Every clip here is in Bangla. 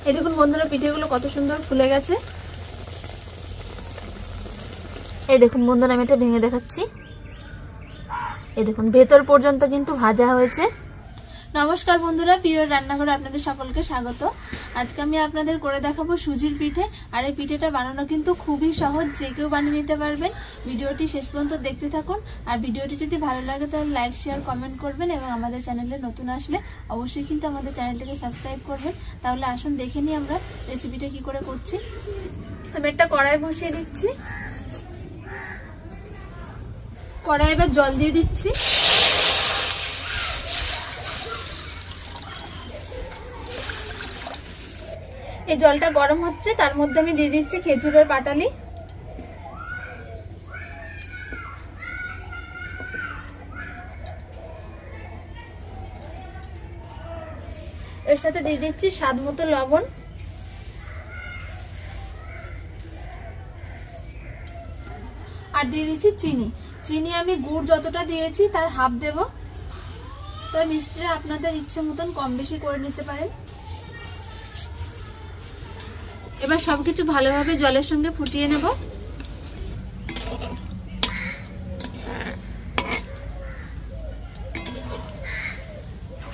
এই দেখুন বন্ধুরা পিঠেগুলো কত সুন্দর ফুলে গেছে। এই দেখুন বন্ধুরা আমি এটা ভেঙে দেখাচ্ছি। এই দেখুন ভেতর পর্যন্ত কিন্তু ভাজা হয়েছে। নমস্কার বন্ধুরা, পিওর রান্নাঘরে আপনাদের সকলকে স্বাগত। আজকে আমি আপনাদের করে দেখাবো সুজির পিঠে। আর এই পিঠেটা বানানো কিন্তু খুবই সহজ, যে কেউ বানিয়ে নিতে পারবেন। ভিডিওটি শেষ পর্যন্ত দেখতে থাকুন। আর ভিডিওটি যদি ভালো লাগে তাহলে লাইক শেয়ার কমেন্ট করবেন, এবং আমাদের চ্যানেলে নতুন আসলে অবশ্যই কিন্তু আমাদের চ্যানেলটিকে সাবস্ক্রাইব করবেন। তাহলে আসুন দেখে নিই আমরা রেসিপিটা কি করে করছি। আমি একটা কড়াই বসিয়ে দিচ্ছি। কড়াই এবার জল দিয়ে দিচ্ছি। এই জলটা গরম হচ্ছে, তার মধ্যে আমি দিয়ে দিচ্ছি খেজুরের পাটালি। এর সাথে দিয়ে দিচ্ছি স্বাদ মতো লবণ, আর দিয়ে দিচ্ছি চিনি। চিনি আমি গুড় যতটা দিয়েছি তার হাফ দেব। তো মিষ্টিটা আপনাদের ইচ্ছে মতন কম বেশি করে নিতে পারেন। এবার সবকিছু ভালোভাবে জলের সঙ্গে ফুটিয়ে নেব।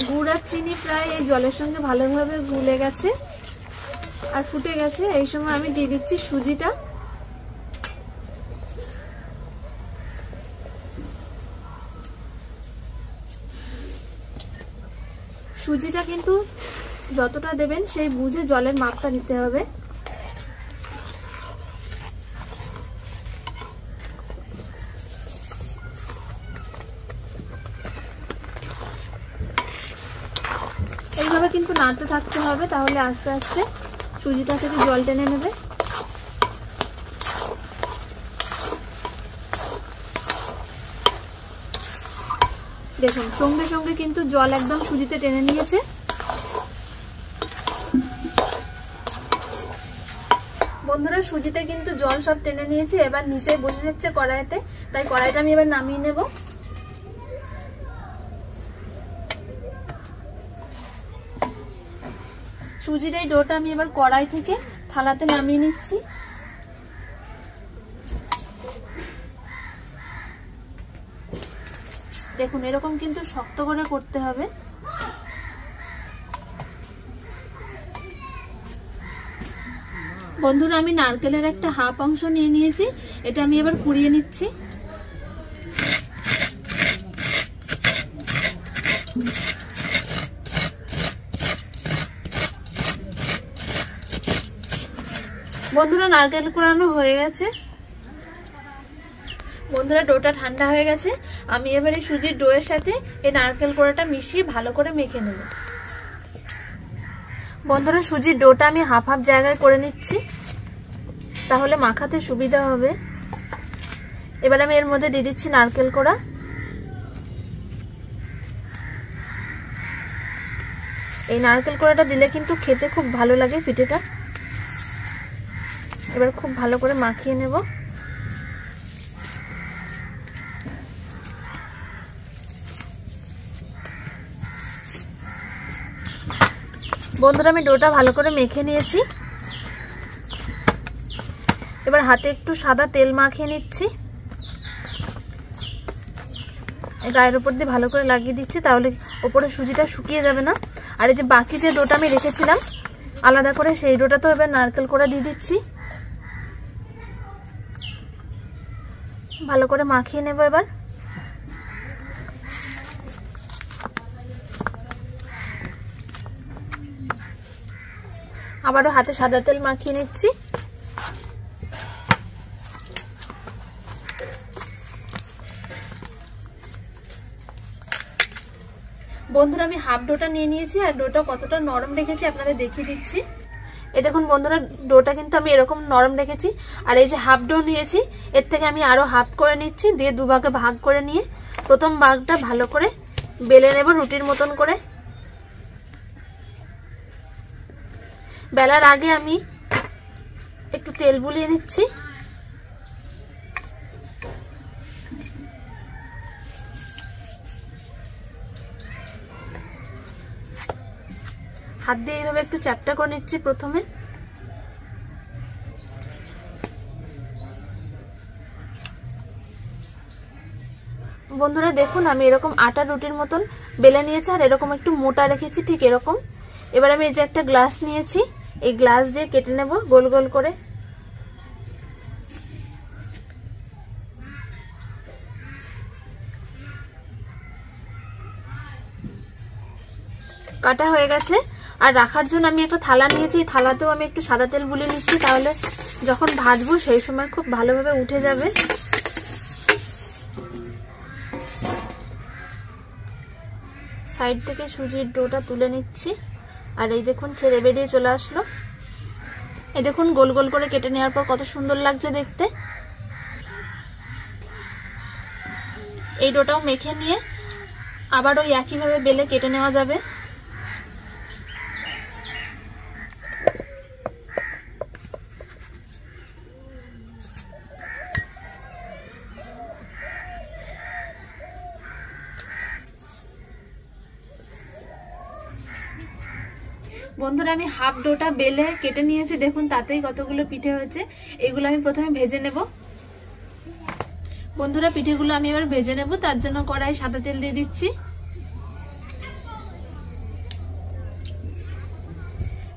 গুড় আর চিনি প্রায় এই জলের সঙ্গে ভালোভাবে গুলে গেছে আর ফুটে গেছে। এই সময় আমি দিয়ে দিচ্ছি সুজিটা। সুজিটা কিন্তু যতটা দেবেন সেই বুঝে জলের মাপটা দিতে হবে। এইভাবে কিন্তু নাড়তে থাকতে হবে, তাহলে আস্তে আস্তে সুজিটা থেকে জল টেনে নেবে। দেখুন সঙ্গে সঙ্গে কিন্তু জল একদম সুজিতে টেনে নিয়েছে। বন্ধুরা সুজিতে কিন্তু জল সব টেনে নিয়েছে। এবার নিচে বসে যাচ্ছে কড়াইতে, তাই কড়াইটা আমি এবার নামিয়ে নেব। সুজির এই ডোটা আমি এবার কড়াই থেকে থালাতে নামিয়ে নিচ্ছি। দেখুন এরকম কিন্তু শক্ত করে করতে হবে। বন্ধুরা আমি নারকেলের একটা হাফ অংশ নিয়ে নিয়েছি, এটা আমি এবার কুড়িয়ে নিচ্ছি। বন্ধুরা নারকেল কুড়ানো হয়ে গেছে। বন্ধুরা ডোটা ঠান্ডা হয়ে গেছে। আমি এবার এই সুজির ডোয়ের সাথে এই নারকেল কোড়াটা মিশিয়ে ভালো করে মেখে নেব। বন্ধুরা সুজির ডোটা আমি হাফ হাফ জায়গায় করে নিচ্ছি, তাহলে মাখাতে সুবিধা হবে। এবার আমি এর মধ্যে দিয়ে দিচ্ছি নারকেল কোড়া। এই নারকেল কোড়াটা দিলে কিন্তু খেতে খুব ভালো লাগে পিঠেটা। এবার খুব ভালো করে মাখিয়ে নেব। বন্ধুরা আমি ডোটা ভালো করে মেখে নিয়েছি। এবার হাতে একটু সাদা তেল মাখিয়ে নিচ্ছি। গায়ের উপর দিয়ে ভালো করে লাগিয়ে দিচ্ছি, তাহলে ওপরে সুজিটা শুকিয়ে যাবে না। আর এই যে বাকি যে ডোটা আমি রেখেছিলাম আলাদা করে, সেই ডোটা তো এবার নারকেল কোড়া দিয়ে দিচ্ছি। ভালো করে মাখিয়ে নেব। এবার আবারও হাতে সাদা তেল মাখিয়ে নিচ্ছি। বন্ধুরা আমি হাফ ডোটা নিয়ে নিয়েছি, আর ডোটা কতটা নরম রেখেছি আপনাদের দেখিয়ে দিচ্ছি। এই দেখুন বন্ধুরা ডোটা কিন্তু আমি এরকম নরম রেখেছি। আর এই যে হাফ ডো নিয়েছি, এর থেকে আমি আরো হাফ করে নিচ্ছি, দিয়ে দুভাগে ভাগ করে নিয়ে প্রথম ভাগটা ভালো করে বেলে নেব রুটির মতন করে। বেলার আগে আমি একটু তেল বুলিয়ে নিচ্ছি। হাত দিয়ে এইভাবে একটু চ্যাপটা করে নিচ্ছি প্রথমে। বন্ধুরা দেখুন আমি এরকম আটা রুটির মতন বেলে নিয়েছি আর এরকম একটু মোটা রেখেছি, ঠিক এরকম। এবার আমি এই যে একটা গ্লাস নিয়েছি, এই গ্লাস দিয়ে কেটে নেব গোল গোল করে। কাটা হয়ে গেছে। আর রাখার জন্য আমি একটা থালা নিয়েছি, এই থালাতেও আমি একটু সাদা তেল বুলিয়ে নিচ্ছি, তাহলে যখন ভাজবো সেই সময় খুব ভালোভাবে উঠে যাবে। সাইড থেকে সুজির ডোটা তুলে নিচ্ছি। আর এই দেখুন ছেড়ে বেরিয়ে চলে আসলো। এই দেখুন গোল গোল করে কেটে নেওয়ার পর কত সুন্দর লাগছে দেখতে। এই ডোটাও মেখে নিয়ে আবার ওই একইভাবে বেলে কেটে নেওয়া যাবে। বন্ধুরা আমি হাফ ডোটা বেলে কেটে নিয়েছি, দেখুন তাতেই কতগুলো পিঠে হয়েছে। এগুলো আমি প্রথমে ভেজে নেব। বন্ধুরা পিঠেগুলো আমি এবার ভেজে নেব, তার জন্য কড়াই সাদা তেল দিয়ে দিচ্ছি।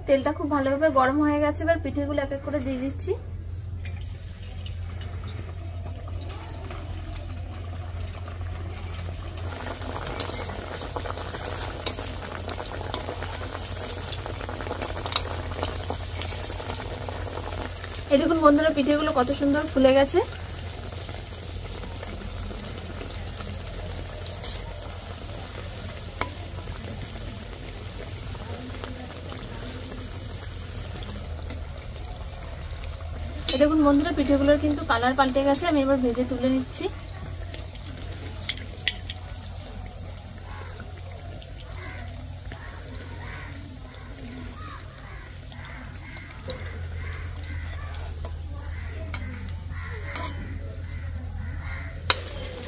তেলটা খুব ভালোভাবে গরম হয়ে গেছে, এবার পিঠেগুলো এক এক করে দিয়ে দিচ্ছি। এই দেখুন বন্ধুরা পিঠেগুলো কত সুন্দর ফুলে গেছে। এই দেখুন বন্ধুরা পিঠেগুলোর কিন্তু কালার পাল্টে গেছে, আমি এবার ভেজে তুলে নিচ্ছি।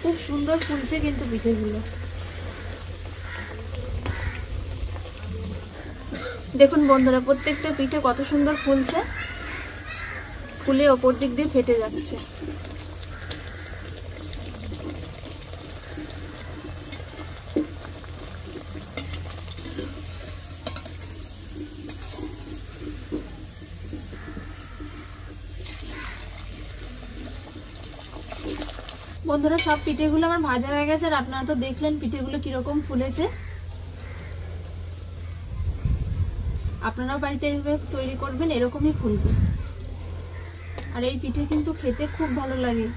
খুব সুন্দর ফুলছে কিন্তু পিঠেগুলো। দেখুন বন্ধুরা প্রত্যেকটা পিঠে কত সুন্দর ফুলছে, ফুলে ওপর দিক দিয়ে ফেটে যাচ্ছে। বন্ধুরা সব পিঠেগুলো আমার ভাজা হয়ে গেছে, আর আপনারা তো দেখলেন পিঠেগুলো কিরকম ফুলেছে। আপনারাও বাড়িতে এইভাবে তৈরি করবেন, এরকমই ফুলবে। আর এই পিঠে কিন্তু খেতে খুব ভালো লাগে,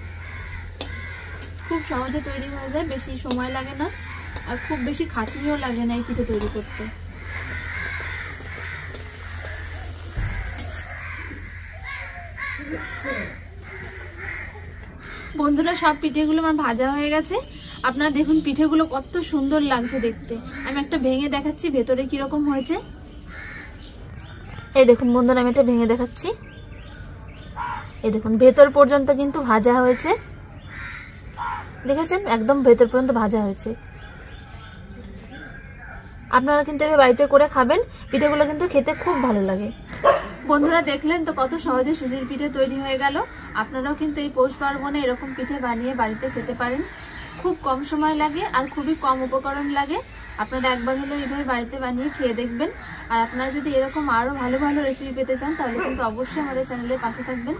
খুব সহজে তৈরি হয়ে যায়, বেশি সময় লাগে না, আর খুব বেশি খাটনিও লাগে না এই পিঠে তৈরি করতে। বন্ধুরা সব পিঠেগুলো আমার ভাজা হয়ে গেছে। আপনারা দেখুন পিঠেগুলো কত সুন্দর লাগছে দেখতে। আমি একটা ভেঙে দেখাচ্ছি ভেতরে কিরকম হয়েছে। এই দেখুন বন্ধুরা আমি এটা ভেঙে দেখাচ্ছি। এই দেখুন ভেতর পর্যন্ত কিন্তু ভাজা হয়েছে, দেখেছেন একদম ভেতর পর্যন্ত ভাজা হয়েছে। আপনারা কিন্তু এভাবে বাড়িতে করে খাবেন, পিঠেগুলো কিন্তু খেতে খুব ভালো লাগে। বন্ধুরা দেখলেন তো কত সহজে সুজির পিঠে তৈরি হয়ে গেল। আপনারাও কিন্তু এই পৌষ পার্বণে এরকম পিঠে বানিয়ে বাড়িতে খেতে পারেন। খুব কম সময় লাগে আর খুবই কম উপকরণ লাগে। আপনারা একবার হলেও এইভাবে বাড়িতে বানিয়ে খেয়ে দেখবেন। আর আপনারা যদি এরকম আরও ভালো ভালো রেসিপি পেতে চান তাহলে কিন্তু অবশ্যই আমাদের চ্যানেলের পাশে থাকবেন।